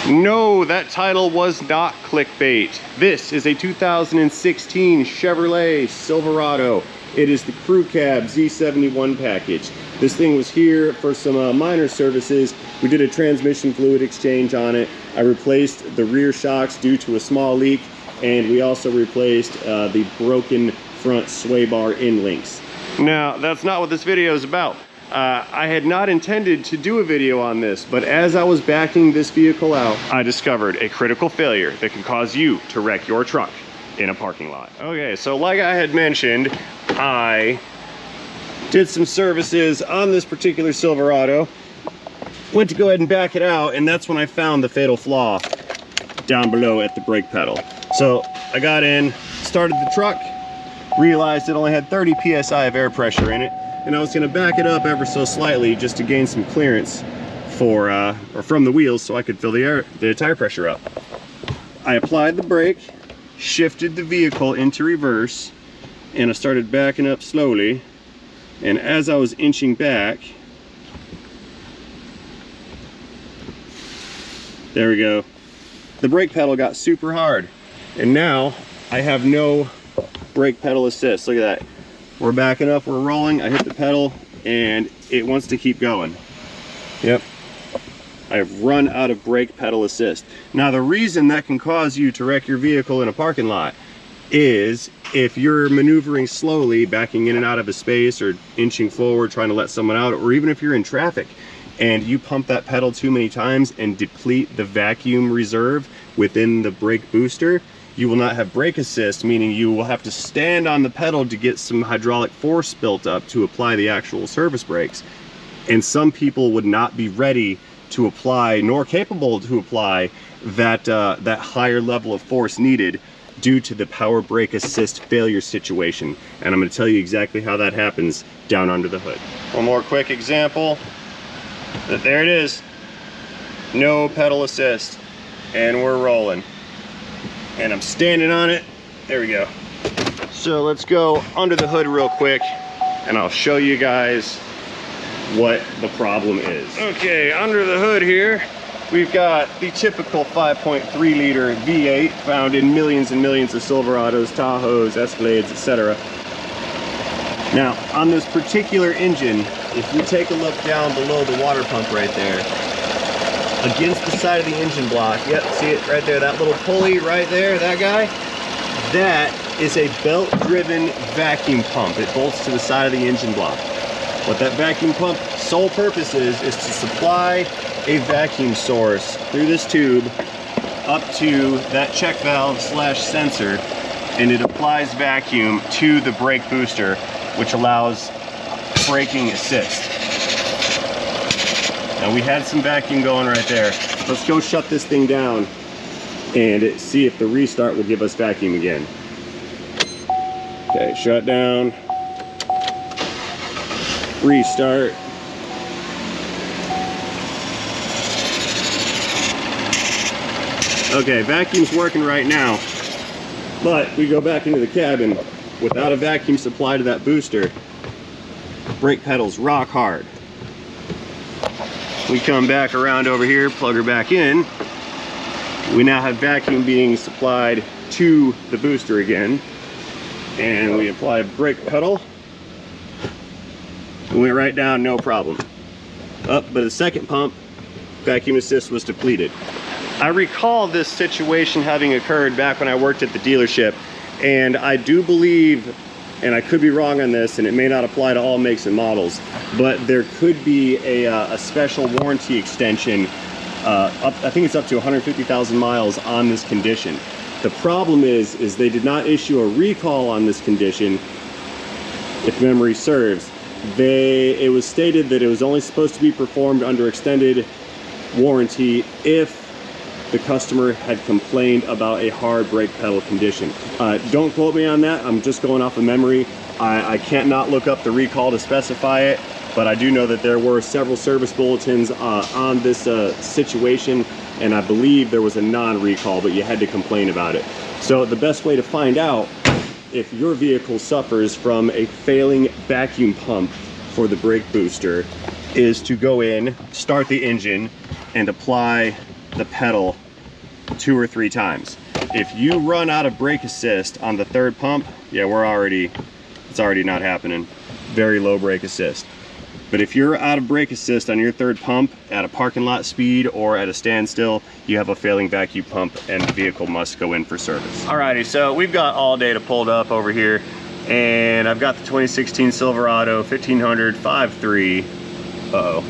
No, that title was not clickbait. This is a 2016 Chevrolet Silverado. It is the Crew Cab Z71 package. This thing was here for some minor services. We did a transmission fluid exchange on it. I replaced the rear shocks due to a small leak, and we also replaced the broken front sway bar end links. Now, that's not what this video is about. I had not intended to do a video on this, but as I was backing this vehicle out, I discovered a critical failure that can cause you to wreck your truck in a parking lot. Okay, so like I had mentioned, I did some services on this particular Silverado, went to go ahead and back it out, and that's when I found the fatal flaw down below at the brake pedal. So I got in, started the truck, realized it only had 30 psi of air pressure in it, and I was going to back it up ever so slightly just to gain some clearance or from the wheels so I could fill the tire pressure up. I applied the brake, shifted the vehicle into reverse, and I started backing up slowly. And as I was inching back, there we go, the brake pedal got super hard, and now I have no brake pedal assist. Look at that. We're backing up, we're rolling, I hit the pedal, and it wants to keep going. Yep. I've run out of brake pedal assist. Now, the reason that can cause you to wreck your vehicle in a parking lot is if you're maneuvering slowly, backing in and out of a space, or inching forward, trying to let someone out, or even if you're in traffic and you pump that pedal too many times and deplete the vacuum reserve within the brake booster, you will not have brake assist, meaning you will have to stand on the pedal to get some hydraulic force built up to apply the actual service brakes. And some people would not be ready to apply, nor capable to apply that higher level of force needed due to the power brake assist failure situation. And I'm going to tell you exactly how that happens down under the hood. One more quick example. There it is. No pedal assist. And we're rolling. And I'm standing on it. There we go. So let's go under the hood real quick, and I'll show you guys what the problem is. Okay, under the hood here, we've got the typical 5.3 liter V8 found in millions and millions of Silverados, Tahoes, Escalades, etc. Now, on this particular engine, if you take a look down below the water pump right there, against the side of the engine block, yep, see it right there, that little pulley right there, that guy? That is a belt-driven vacuum pump. It bolts to the side of the engine block. What that vacuum pump sole purpose is to supply a vacuum source through this tube up to that check valve slash sensor, and it applies vacuum to the brake booster, which allows braking assist. Now, we had some vacuum going right there. Let's go shut this thing down and see if the restart will give us vacuum again. Okay, shut down. Restart. Okay, vacuum's working right now, but we go back into the cabin without a vacuum supply to that booster. Brake pedal's rock hard. We come back around over here, plug her back in. We now have vacuum being supplied to the booster again. And we apply a brake pedal. We went right down, no problem. Up, but the second pump, vacuum assist was depleted. I recall this situation having occurred back when I worked at the dealership, and I do believe, and I could be wrong on this, and it may not apply to all makes and models, but there could be a special warranty extension, I think it's up to 150,000 miles on this condition. The problem is they did not issue a recall on this condition, if memory serves. It was stated that it was only supposed to be performed under extended warranty if the customer had complained about a hard brake pedal condition. Don't quote me on that, I'm just going off of memory. I can't not look up the recall to specify it, but I do know that there were several service bulletins on this situation, and I believe there was a non-recall, but you had to complain about it. So the best way to find out if your vehicle suffers from a failing vacuum pump for the brake booster is to go in, start the engine, and apply the pedal 2 or 3 times. If you run out of brake assist on the 3rd pump, yeah, it's already not happening. Very low brake assist. But if you're out of brake assist on your 3rd pump at a parking lot speed or at a standstill, you have a failing vacuum pump and the vehicle must go in for service. Alrighty, so we've got all data pulled up over here, and I've got the 2016 Silverado 1500 5.3. Uh-oh.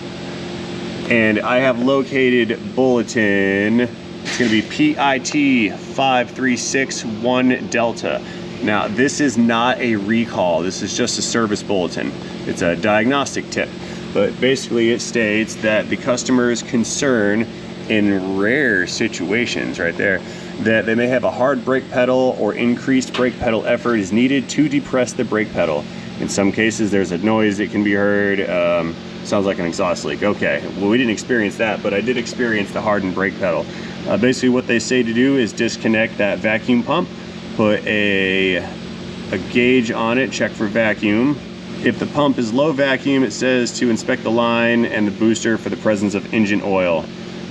And I have located bulletin. It's gonna be PIT 5361 Delta. Now, this is not a recall. This is just a service bulletin. It's a diagnostic tip. But basically it states that the customer's concern in rare situations, right there, that they may have a hard brake pedal or increased brake pedal effort is needed to depress the brake pedal. In some cases, there's a noise that can be heard. Sounds like an exhaust leak. Okay, well, we didn't experience that, but I did experience the hardened brake pedal. Basically what they say to do is disconnect that vacuum pump, put a gauge on it, check for vacuum. If the pump is low vacuum, it says to inspect the line and the booster for the presence of engine oil.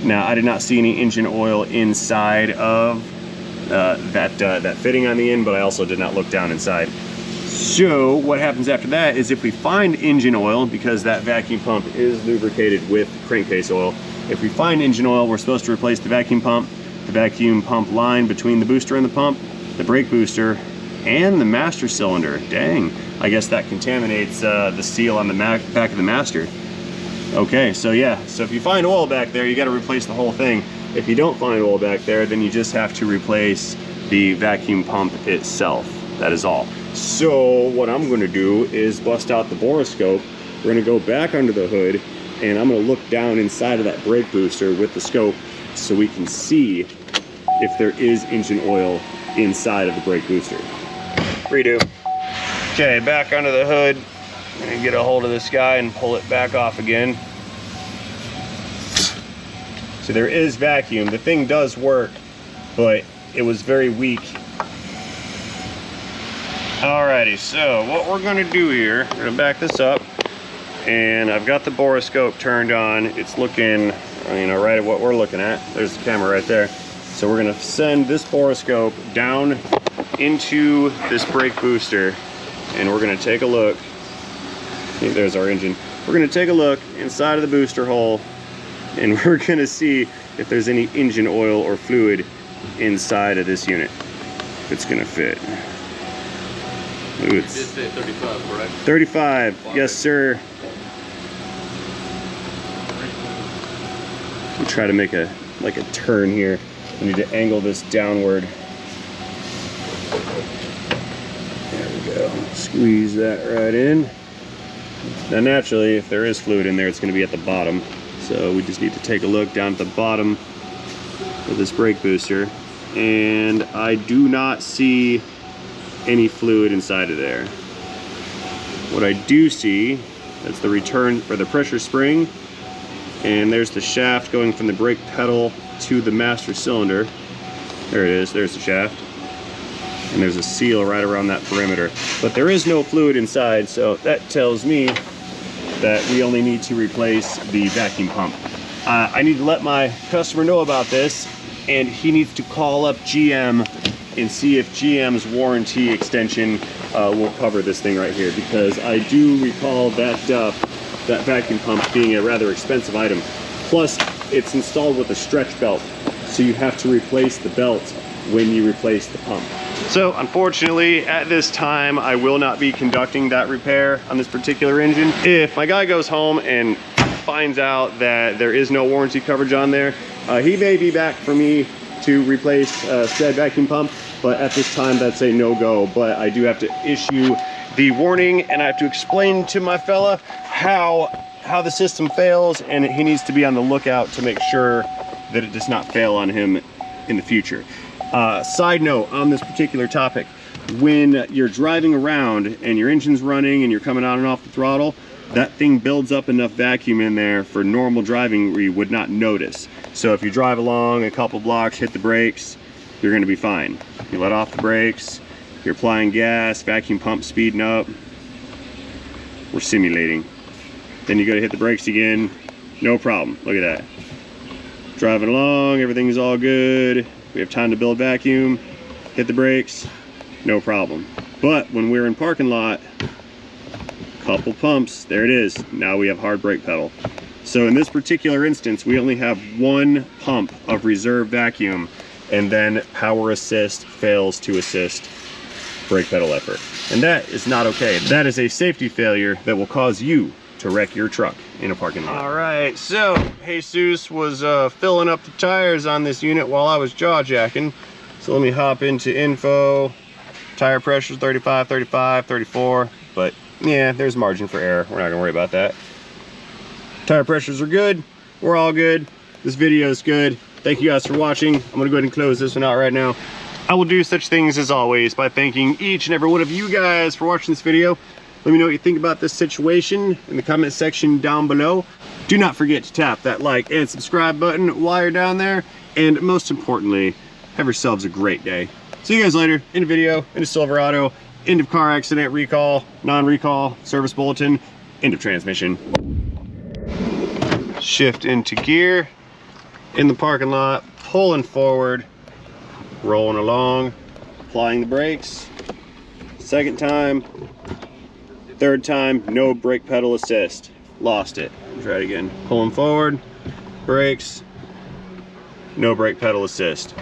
Now, I did not see any engine oil inside of that fitting on the end, but I also did not look down inside. So what happens after that is if we find engine oil, because that vacuum pump is lubricated with crankcase oil, if we find engine oil, we're supposed to replace the vacuum pump line between the booster and the pump, the brake booster, and the master cylinder. Dang, I guess that contaminates the seal on the back of the master. Okay, so yeah, so if you find oil back there, you got to replace the whole thing. If you don't find oil back there, then you just have to replace the vacuum pump itself. That is all. So what I'm going to do is bust out the borescope. We're going to go back under the hood, and I'm going to look down inside of that brake booster with the scope so we can see if there is engine oil inside of the brake booster. Redo. Okay, back under the hood. I'm gonna get a hold of this guy and pull it back off again. So there is vacuum. The thing does work, but it was very weak. Alrighty, so what we're gonna do here, we're gonna back this up, and I've got the borescope turned on. It's looking, you know, right at what we're looking at. There's the camera right there. So we're gonna send this borescope down into this brake booster, and we're gonna take a look. There's our engine. We're gonna take a look inside of the booster hole, and we're gonna see if there's any engine oil or fluid inside of this unit. If it's gonna fit. Ooh, it's 35, correct? 35, yes sir. We'll try to make a turn here. We need to angle this downward. There we go. Squeeze that right in. Now naturally, if there is fluid in there, it's going to be at the bottom. So we just need to take a look down at the bottom of this brake booster. And I do not see any fluid inside of there. What I do see, that's the return for the pressure spring. And there's the shaft going from the brake pedal to the master cylinder. There it is, there's the shaft. And there's a seal right around that perimeter. But there is no fluid inside, so that tells me that we only need to replace the vacuum pump. I need to let my customer know about this, and he needs to call up GM and see if GM's warranty extension will cover this thing right here, because I do recall that vacuum pump being a rather expensive item. Plus, it's installed with a stretch belt, so you have to replace the belt when you replace the pump. So unfortunately, at this time, I will not be conducting that repair on this particular engine. If my guy goes home and finds out that there is no warranty coverage on there, he may be back for me to replace said vacuum pump, but at this time, that's a no-go. But I do have to issue the warning, and I have to explain to my fella how the system fails, and he needs to be on the lookout to make sure that it does not fail on him in the future. Side note on this particular topic, when you're driving around and your engine's running and you're coming on and off the throttle, that thing builds up enough vacuum in there for normal driving where you would not notice. So if you drive along a couple blocks, hit the brakes, you're going to be fine. You let off the brakes, you're applying gas, vacuum pump speeding up, we're simulating. Then you go to hit the brakes again, no problem. Look at that. Driving along, everything's all good. We have time to build vacuum, hit the brakes, no problem. But when we're in parking lot, couple pumps, there it is. Now we have hard brake pedal. So in this particular instance, we only have one pump of reserve vacuum, and then power assist fails to assist brake pedal effort. And that is not okay. That is a safety failure that will cause you to wreck your truck in a parking lot. All right, so Jesus was filling up the tires on this unit while I was jaw jacking. So let me hop into info. Tire pressure 35, 35, 34, but yeah, there's margin for error. We're not gonna worry about that. Tire pressures are good. We're all good. This video is good. Thank you guys for watching. I'm gonna go ahead and close this one out right now. I will do such things as always by thanking each and every one of you guys for watching this video. Let me know what you think about this situation in the comment section down below. Do not forget to tap that like and subscribe button while you're down there. And most importantly, have yourselves a great day. See you guys later. End of video, end of Silverado, end of car accident, recall, non-recall, service bulletin, end of transmission. Shift into gear, in the parking lot, pulling forward, rolling along, applying the brakes. Second time, third time, no brake pedal assist. Lost it. Try it again. Pulling forward, brakes, no brake pedal assist.